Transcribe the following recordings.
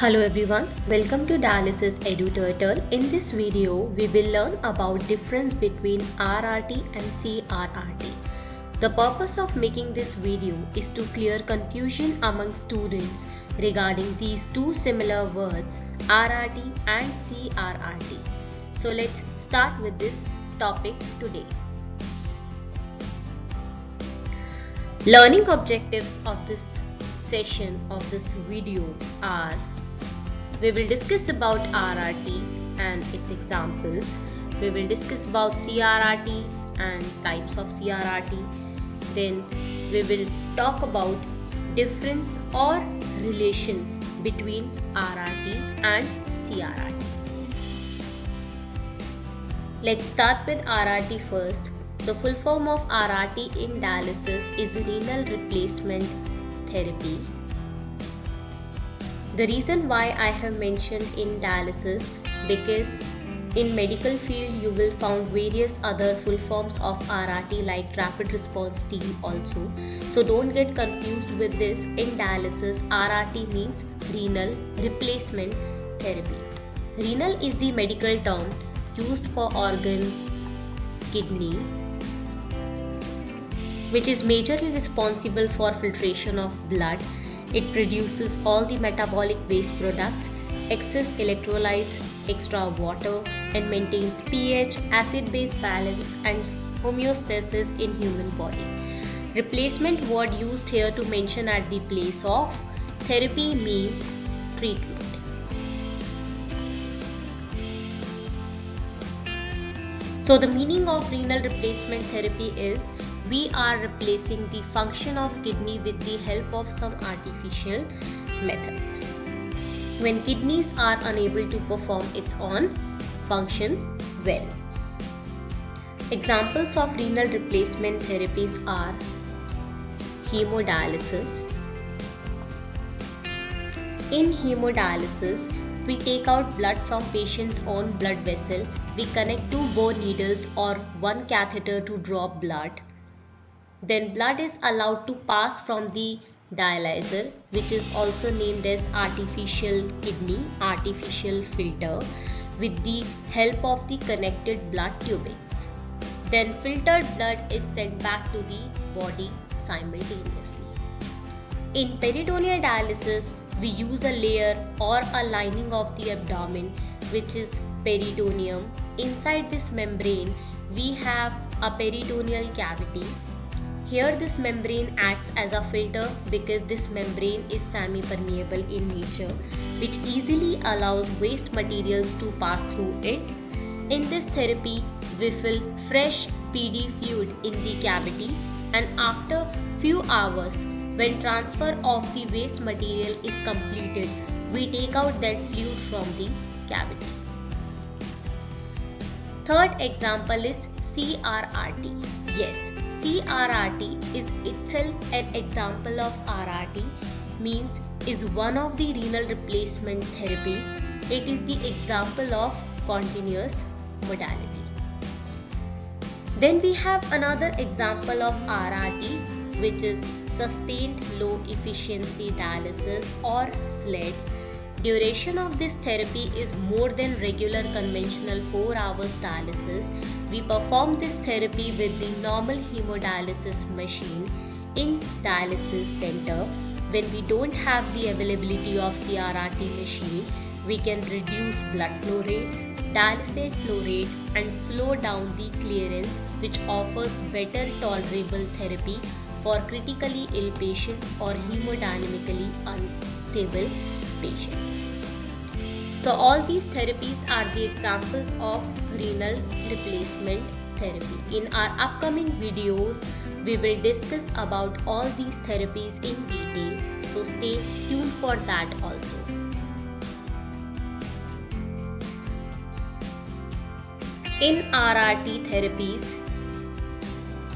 Hello everyone, welcome to DIALYSIS EDUTURTLE. In this video, we will learn about difference between RRT and CRRT. The purpose of making this video is to clear confusion among students regarding these two similar words, RRT and CRRT. So let's start with this topic today. Learning objectives of this session of this video are: we will discuss about RRT and its examples. We will discuss about CRRT and types of CRRT. Then we will talk about difference or relation between RRT and CRRT. Let's start with RRT first. The full form of RRT in dialysis is renal replacement therapy. The reason why I have mentioned in dialysis, because in medical field you will find various other full forms of RRT like rapid response team also. So don't get confused with this. In dialysis, RRT means renal replacement therapy. Renal is the medical term used for organ kidney, which is majorly responsible for filtration of blood. It produces all the metabolic waste products, excess electrolytes, extra water, and maintains pH, acid-base balance and homeostasis in human body. Replacement word used here to mention at the place of therapy means treatment. So the meaning of renal replacement therapy is we are replacing the function of kidney with the help of some artificial methods. When kidneys are unable to perform its own function well. Examples of renal replacement therapies are hemodialysis. In hemodialysis, we take out blood from patient's own blood vessel. We connect two bore needles or one catheter to draw blood. Then blood is allowed to pass from the dialyzer, which is also named as artificial kidney, artificial filter, with the help of the connected blood tubings. Then filtered blood is sent back to the body simultaneously. In peritoneal dialysis, we use a layer or a lining of the abdomen, which is peritoneum. Inside this membrane, we have a peritoneal cavity. Here this membrane acts as a filter because this membrane is semi-permeable in nature, which easily allows waste materials to pass through it. In this therapy, we fill fresh PD fluid in the cavity, and after few hours, when transfer of the waste material is completed, we take out that fluid from the cavity. Third example is CRRT. Yes, CRRT is itself an example of RRT, means is one of the renal replacement therapy. It is the example of continuous modality. Then we have another example of RRT, which is sustained low efficiency dialysis or SLED. Duration of this therapy is more than regular conventional 4 hours dialysis. We perform this therapy with the normal hemodialysis machine in dialysis center. When we don't have the availability of CRRT machine, we can reduce blood flow rate, dialysate flow rate, and slow down the clearance, which offers better tolerable therapy for critically ill patients or hemodynamically unstable patients. So all these therapies are the examples of renal replacement therapy. In our upcoming videos, we will discuss about all these therapies in detail. So stay tuned for that also. In RRT, therapies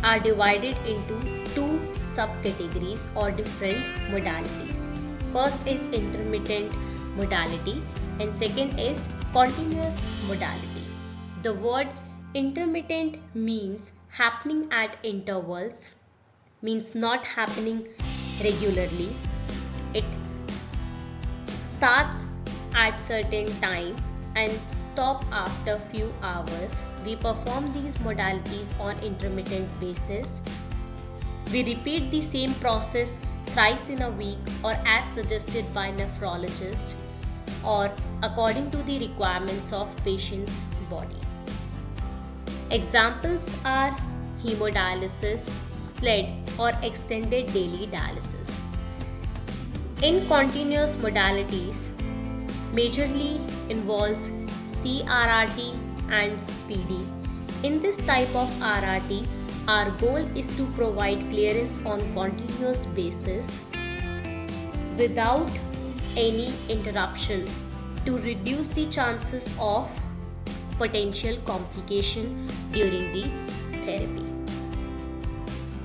are divided into two subcategories or different modalities. First is intermittent modality and second is continuous modality. The word intermittent means happening at intervals, means not happening regularly. It starts at certain time and stop after few hours. We perform these modalities on intermittent basis. We repeat the same process thrice in a week or as suggested by nephrologist or according to the requirements of patient's body. Examples are hemodialysis, SLED or extended daily dialysis. In continuous modalities, majorly involves CRRT and PD. In this type of RRT, our goal is to provide clearance on continuous basis without any interruption to reduce the chances of potential complication during the therapy.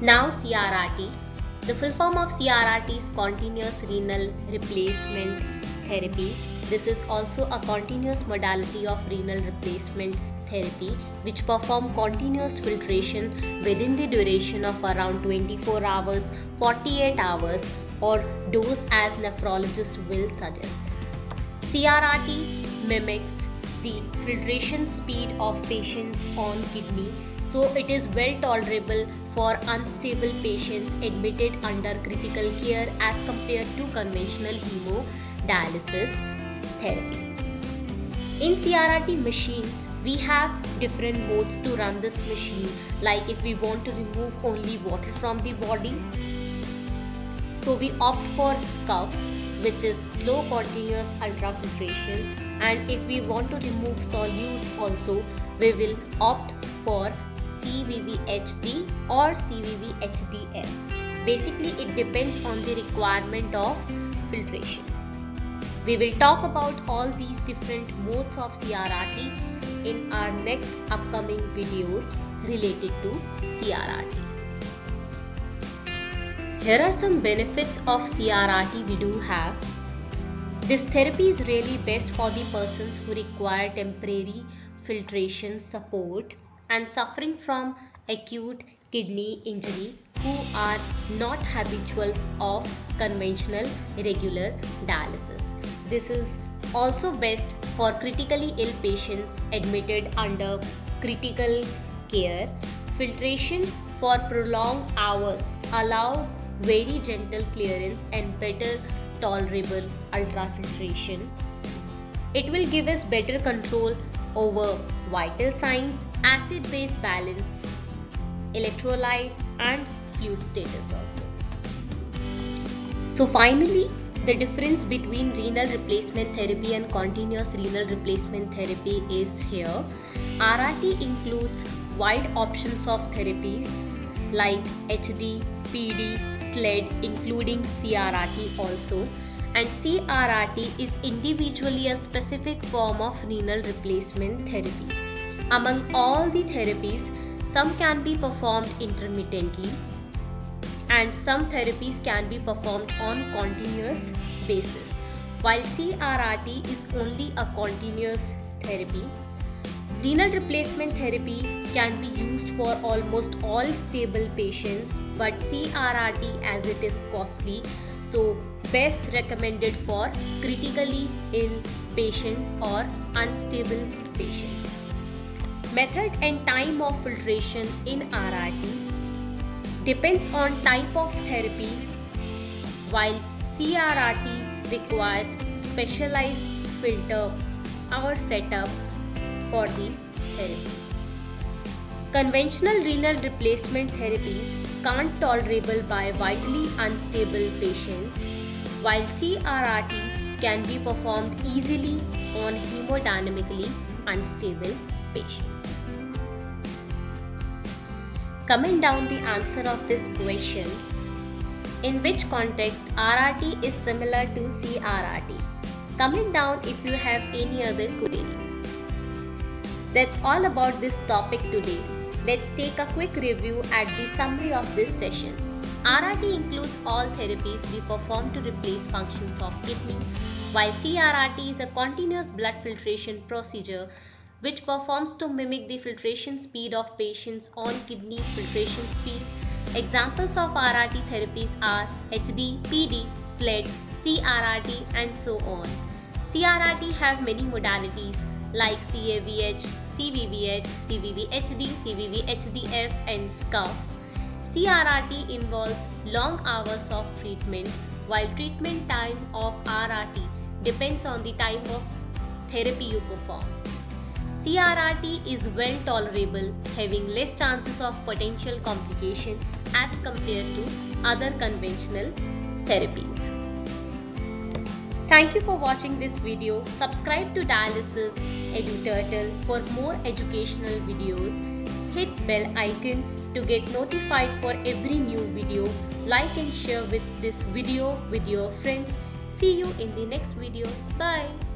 Now CRRT. The full form of CRRT is Continuous Renal Replacement Therapy. This is also a continuous modality of renal replacement therapy which perform continuous filtration within the duration of around 24 hours, 48 hours or dose as nephrologist will suggest. CRRT mimics the filtration speed of patients on kidney, so it is well tolerable for unstable patients admitted under critical care as compared to conventional hemodialysis therapy. In CRRT machines, we have different modes to run this machine, like if we want to remove only water from the body, so we opt for SCUF, which is slow continuous ultrafiltration, and if we want to remove solutes also, we will opt for CVVHD or CVVHDF. Basically, it depends on the requirement of filtration. We will talk about all these different modes of CRRT in our next upcoming videos related to CRRT. Here are some benefits of CRRT we do have. This therapy is really best for the persons who require temporary filtration support and suffering from acute kidney injury who are not habitual of conventional regular dialysis. This is also best for critically ill patients admitted under critical care. Filtration for prolonged hours allows very gentle clearance and better tolerable ultrafiltration. It will give us better control over vital signs, acid-base balance, electrolyte and fluid status also. So finally, the difference between renal replacement therapy and continuous renal replacement therapy is here. RRT includes wide options of therapies like HD, PD, SLED including CRRT also, and CRRT is individually a specific form of renal replacement therapy. Among all the therapies, some can be performed intermittently and some therapies can be performed on continuous basis, while CRRT is only a continuous therapy. Renal replacement therapy can be used for almost all stable patients, but CRRT as it is costly, so best recommended for critically ill patients or unstable patients. Method and time of filtration in RRT depends on type of therapy, while CRRT requires specialized filter or setup for the therapy. Conventional renal replacement therapies can't tolerable by vitally unstable patients, while CRRT can be performed easily on hemodynamically unstable patients. Comment down the answer of this question. In which context RRT is similar to CRRT? Comment down if you have any other query. That's all about this topic today. Let's take a quick review at the summary of this session. RRT includes all therapies we perform to replace functions of kidney, while CRRT is a continuous blood filtration procedure which performs to mimic the filtration speed of patients on kidney filtration speed. Examples of RRT therapies are HD, PD, SLED, CRRT and so on. CRRT have many modalities like CAVH, CVVH, CVVHD, CVVHDF and SCUF. CRRT involves long hours of treatment, while treatment time of RRT depends on the type of therapy you perform. CRRT is well tolerable, having less chances of potential complication as compared to other conventional therapies. Thank you for watching this video. Subscribe to DIALYSIS EDUTURTLE for more educational videos. Hit bell icon to get notified for every new video. Like and share this video with your friends. See you in the next video. Bye.